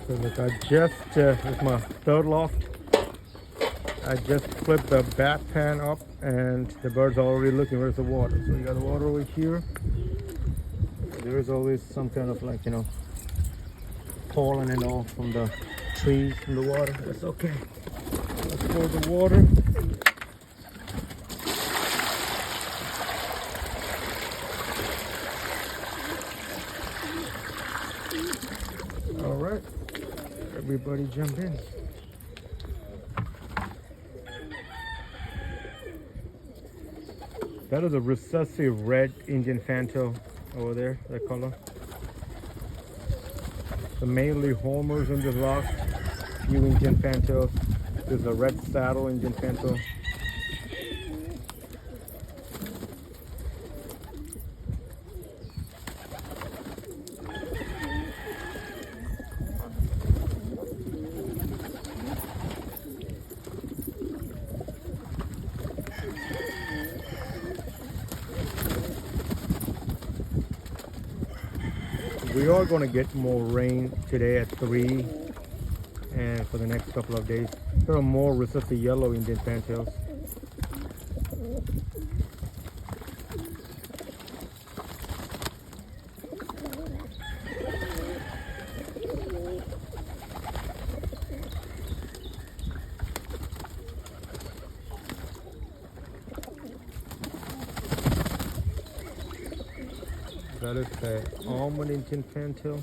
So look, I just, it's my third loft. I just flipped the bath pan up and the birds are already looking, where's the water? So we got the water over here. There is always some kind of like, pollen and all from the trees, from the water. That's okay. Let's pour the water. All right, everybody jump in. That is a recessive red Indian fantail over there, that color. The mainly homers in this loft, few Indian fantails. There's a red saddle Indian fantail. We are going to get more rain today at 3 and for the next couple of days. There are more recessive yellow Indian fantails. That is the almond Indian fantail.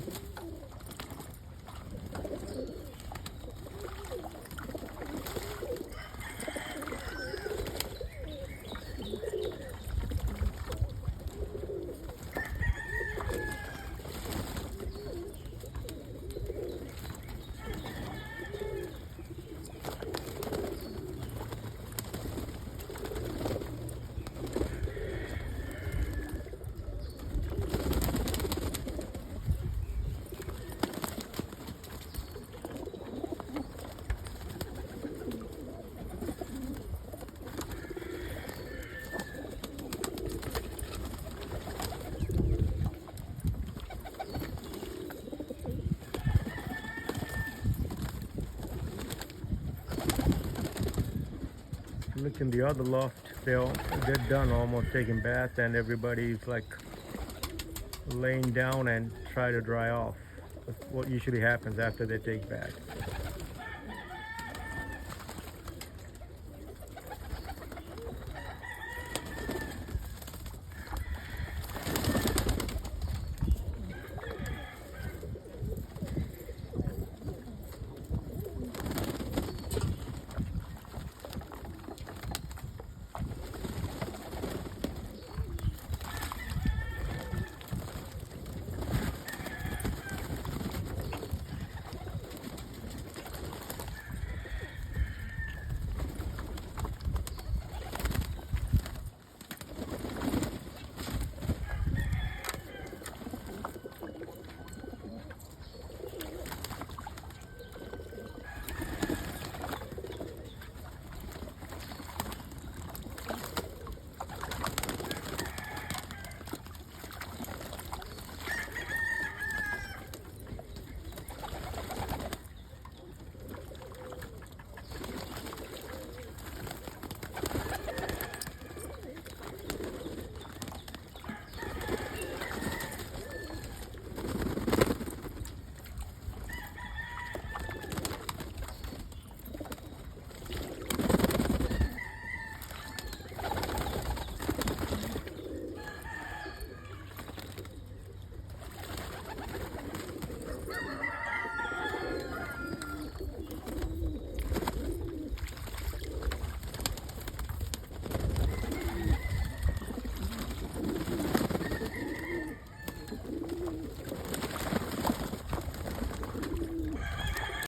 Look in the other loft, they're done almost taking bath and everybody's like laying down and try to dry off. That's what usually happens after they take bath.